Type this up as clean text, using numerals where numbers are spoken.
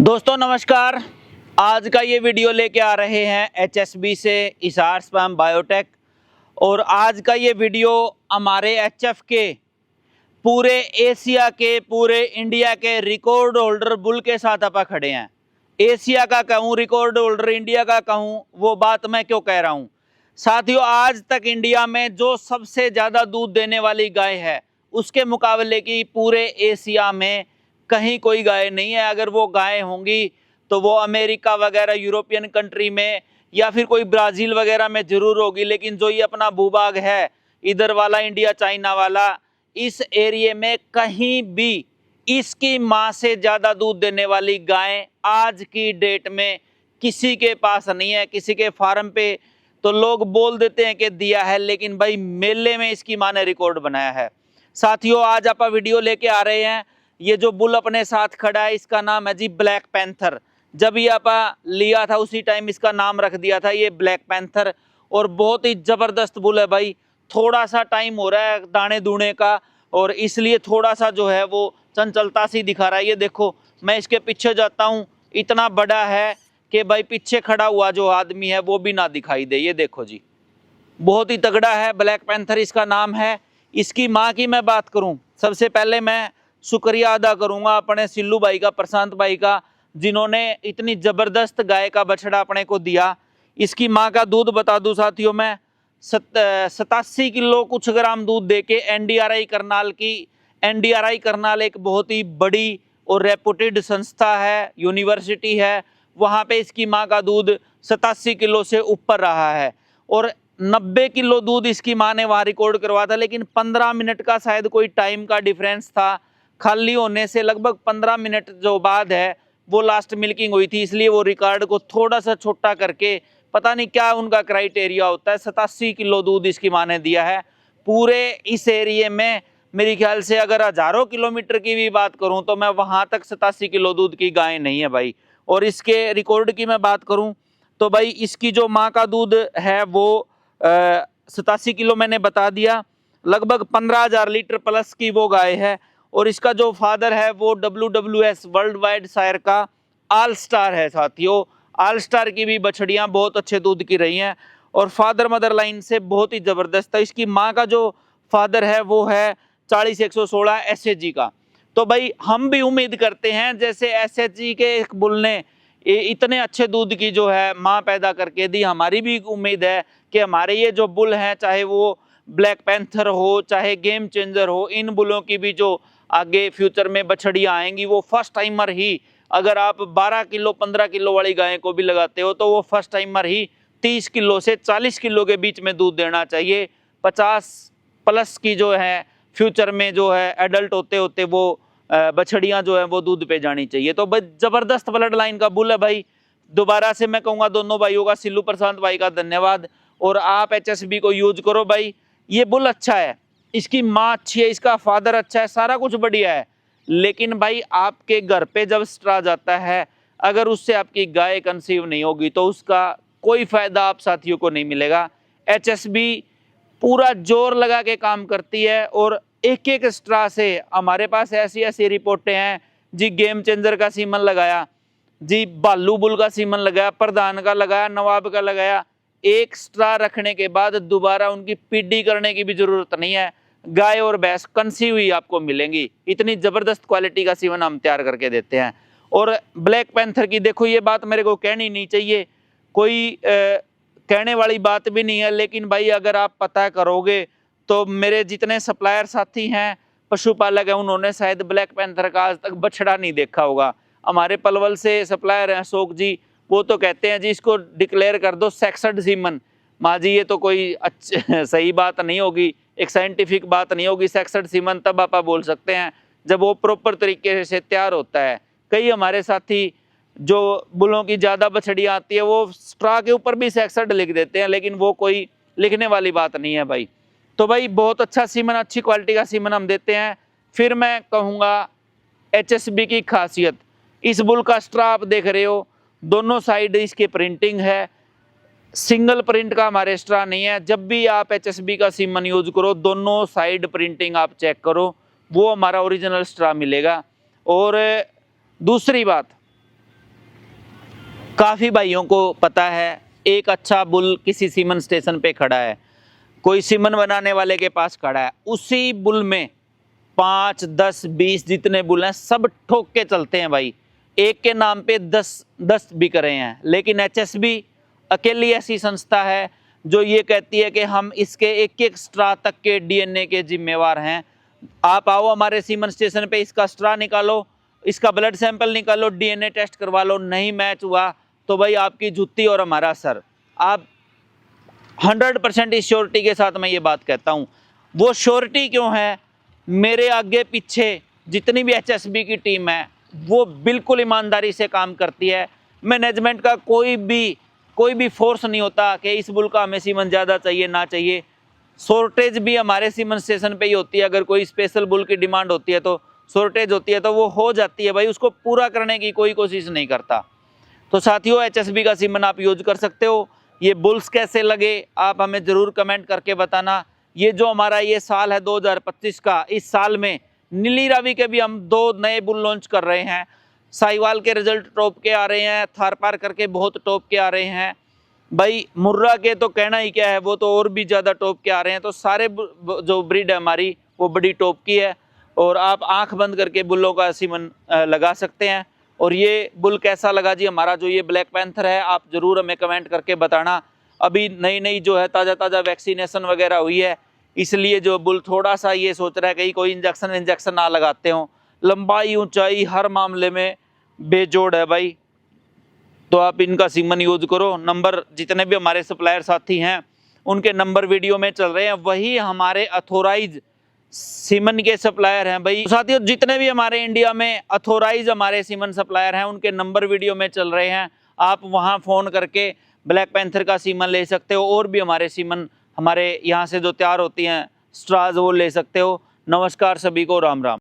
दोस्तों नमस्कार। आज का ये वीडियो लेके आ रहे हैं एचएसबी से इसार स्पैम बायोटेक। और आज का ये वीडियो हमारे एचएफ के पूरे एशिया के पूरे इंडिया के रिकॉर्ड होल्डर बुल के साथ आप खड़े हैं। एशिया का कहूँ रिकॉर्ड होल्डर इंडिया का कहूँ वो बात मैं क्यों कह रहा हूँ। साथियों, आज तक इंडिया में जो सबसे ज़्यादा दूध देने वाली गाय है उसके मुकाबले की पूरे एशिया में कहीं कोई गाय नहीं है। अगर वो गाय होंगी तो वो अमेरिका वगैरह यूरोपियन कंट्री में या फिर कोई ब्राज़ील वगैरह में ज़रूर होगी। लेकिन जो ये अपना भूभाग है इधर वाला इंडिया चाइना वाला, इस एरिए में कहीं भी इसकी माँ से ज़्यादा दूध देने वाली गाय आज की डेट में किसी के पास नहीं है। किसी के फार्म पे तो लोग बोल देते हैं कि दिया है, लेकिन भाई मेले में इसकी माँ ने रिकॉर्ड बनाया है। साथियों, आज आप वीडियो लेके आ रहे हैं। ये जो बुल अपने साथ खड़ा है इसका नाम है जी ब्लैक पैंथर। जब ये आपा लिया था उसी टाइम इसका नाम रख दिया था ये ब्लैक पैंथर। और बहुत ही ज़बरदस्त बुल है भाई। थोड़ा सा टाइम हो रहा है दाने दूने का और इसलिए थोड़ा सा जो है वो चंचलता सी दिखा रहा है। ये देखो, मैं इसके पीछे जाता हूँ, इतना बड़ा है कि भाई पीछे खड़ा हुआ जो आदमी है वो भी ना दिखाई दे। ये देखो जी, बहुत ही तगड़ा है, ब्लैक पैंथर इसका नाम है। इसकी माँ की मैं बात करूँ, सबसे पहले मैं शुक्रिया अदा करूंगा अपने सिल्लू भाई का, प्रशांत भाई का, जिन्होंने इतनी ज़बरदस्त गाय का बछड़ा अपने को दिया। इसकी माँ का दूध बता दूं साथियों, मैं 87 किलो कुछ ग्राम दूध देके एनडीआरआई करनाल की, एनडीआरआई करनाल एक बहुत ही बड़ी और रेपुटेड संस्था है, यूनिवर्सिटी है, वहाँ पे इसकी माँ का दूध 87 किलो से ऊपर रहा है। और 90 किलो दूध इसकी माँ ने वहाँ रिकॉर्ड करवा था। लेकिन 15 मिनट का शायद कोई टाइम का डिफरेंस था। खाली होने से लगभग 15 मिनट जो बाद है वो लास्ट मिल्किंग हुई थी, इसलिए वो रिकॉर्ड को थोड़ा सा छोटा करके, पता नहीं क्या उनका क्राइटेरिया होता है, 87 किलो दूध इसकी माँ ने दिया है। पूरे इस एरिए में मेरे ख्याल से अगर हजारों किलोमीटर की भी बात करूं तो मैं वहां तक 87 किलो दूध की गाय नहीं है भाई। और इसके रिकॉर्ड की मैं बात करूं तो भाई इसकी जो माँ का दूध है वो 87 किलो मैंने बता दिया, लगभग 15,000 लीटर प्लस की वो गाय है। और इसका जो फादर है वो WWS वर्ल्ड वाइड शायर का ऑल स्टार है साथियों। ऑल स्टार की भी बछड़ियां बहुत अच्छे दूध की रही हैं और फादर मदर लाइन से बहुत ही ज़बरदस्त है। इसकी माँ का जो फादर है वो है 40-116 SHG का। तो भाई हम भी उम्मीद करते हैं जैसे SHG के एक बुल ने इतने अच्छे दूध की जो है माँ पैदा करके दी, हमारी भी उम्मीद है कि हमारे ये जो बुल हैं, चाहे वो ब्लैक पैंथर हो चाहे गेम चेंजर हो, इन बुलों की भी जो आगे फ्यूचर में बछड़ियाँ आएंगी वो फर्स्ट टाइमर ही, अगर आप 12 किलो 15 किलो वाली गाय को भी लगाते हो तो वो फर्स्ट टाइमर ही 30 किलो से 40 किलो के बीच में दूध देना चाहिए। 50 प्लस की जो है फ्यूचर में जो है एडल्ट होते होते वो बछड़ियाँ जो है वो दूध पे जानी चाहिए। तो जबरदस्त ब्लड लाइन का बुल है भाई। दोबारा से मैं कहूँगा दोनों भाइयों का, सिल्लू प्रशांत भाई का धन्यवाद। और आप HSB को यूज करो भाई। ये बुल अच्छा है, इसकी माँ अच्छी है, इसका फादर अच्छा है, सारा कुछ बढ़िया है। लेकिन भाई आपके घर पे जब स्ट्रा जाता है, अगर उससे आपकी गाय कंसीव नहीं होगी तो उसका कोई फायदा आप साथियों को नहीं मिलेगा। HSB पूरा जोर लगा के काम करती है और एक एक स्ट्रा से हमारे पास ऐसी ऐसी रिपोर्टें हैं जी, गेम चेंजर का सीमन लगाया जी, भालू बुल का सीमन लगाया, प्रधान का लगाया, नवाब का लगाया, एक स्ट्रा रखने के बाद दोबारा उनकी पीडी करने की भी जरूरत नहीं है, गाय और भैंस कंसीव हुई आपको मिलेंगी। इतनी जबरदस्त क्वालिटी का सीमन हम तैयार करके देते हैं। और ब्लैक पैंथर की देखो, ये बात मेरे को कहनी नहीं चाहिए, कोई कहने वाली बात भी नहीं है, लेकिन भाई अगर आप पता करोगे तो मेरे जितने सप्लायर साथी हैं पशुपालक हैं उन्होंने शायद ब्लैक पैंथर का आज तक बछड़ा नहीं देखा होगा। हमारे पलवल से सप्लायर हैं अशोक जी, वो तो कहते हैं जी इसको डिक्लेयर कर दो सेक्सड सीमन। माँ जी ये तो कोई सही बात नहीं होगी, एक साइंटिफिक बात नहीं होगी। सेक्सड सीमन तब आप बोल सकते हैं जब वो प्रॉपर तरीके से तैयार होता है। कई हमारे साथी जो बुलों की ज़्यादा बछड़ियाँ आती है वो स्ट्रा के ऊपर भी सेक्सड लिख देते हैं, लेकिन वो कोई लिखने वाली बात नहीं है भाई। तो भाई बहुत अच्छा सीमन, अच्छी क्वालिटी का सीमन हम देते हैं। फिर मैं कहूँगा HSB की खासियत, इस बुल का स्ट्रा आप देख रहे हो, दोनों साइड इसके प्रिंटिंग है, सिंगल प्रिंट का हमारे स्ट्रा नहीं है। जब भी आप HSB का सीमन यूज करो दोनों साइड प्रिंटिंग आप चेक करो, वो हमारा ओरिजिनल स्ट्रा मिलेगा। और दूसरी बात, काफ़ी भाइयों को पता है, एक अच्छा बुल किसी सीमन स्टेशन पे खड़ा है, कोई सीमन बनाने वाले के पास खड़ा है, उसी बुल में 5, 10, 20 जितने बुल हैं सब ठोक के चलते हैं भाई। एक के नाम पे 10 बिक रहे हैं। लेकिन HSB अकेली ऐसी संस्था है जो ये कहती है कि हम इसके एक एक स्ट्रा तक के DNA के जिम्मेवार हैं। आप आओ हमारे सीमन स्टेशन पे, इसका स्ट्रा निकालो, इसका ब्लड सैंपल निकालो, DNA टेस्ट करवा लो, नहीं मैच हुआ तो भाई आपकी जूती और हमारा सर। आप 100% इस श्योरिटी के साथ मैं ये बात कहता हूँ। वो श्योरिटी क्यों है? मेरे आगे पीछे जितनी भी HSB की टीम है वो बिल्कुल ईमानदारी से काम करती है। मैनेजमेंट का कोई भी फोर्स नहीं होता कि इस बुल का हमें सीमन ज़्यादा चाहिए ना चाहिए। शॉर्टेज भी हमारे सीमन स्टेशन पे ही होती है। अगर कोई स्पेशल बुल की डिमांड होती है तो शॉर्टेज होती है तो वो हो जाती है भाई, उसको पूरा करने की कोई कोशिश नहीं करता। तो साथियों, HSB का सीमन आप यूज कर सकते हो। ये बुल्स कैसे लगे आप हमें ज़रूर कमेंट करके बताना। ये जो हमारा ये साल है 2025 का, इस साल में नीली रावी के भी हम 2 नए बुल लॉन्च कर रहे हैं। साहिवाल के रिजल्ट टॉप के आ रहे हैं, थार पार करके बहुत टॉप के आ रहे हैं भाई। मुर्रा के तो कहना ही क्या है, वो तो और भी ज़्यादा टॉप के आ रहे हैं। तो सारे जो ब्रीड है हमारी वो बड़ी टॉप की है और आप आंख बंद करके बुलों का सीमन लगा सकते हैं। और ये बुल कैसा लगा जी हमारा जो ये ब्लैक पैंथर है, आप ज़रूर हमें कमेंट करके बताना। अभी नई जो है ताज़ा वैक्सीनेशन वगैरह हुई है, इसलिए जो बुल थोड़ा सा ये सोच रहा है कि कोई इंजेक्शन ना लगाते हों। लंबाई ऊंचाई हर मामले में बेजोड़ है भाई। तो आप इनका सीमन यूज करो। नंबर जितने भी हमारे सप्लायर साथी हैं उनके नंबर वीडियो में चल रहे हैं, वही हमारे अथोराइज सीमन के सप्लायर हैं भाई। साथियों, जितने भी हमारे इंडिया में अथोराइज हमारे सीमन सप्लायर हैं उनके नंबर वीडियो में चल रहे हैं। आप वहां फ़ोन करके ब्लैक पैंथर का सीमन ले सकते हो और भी हमारे सीमन हमारे यहाँ से जो तैयार होती हैं स्ट्राज वो ले सकते हो। नमस्कार सभी को, राम राम।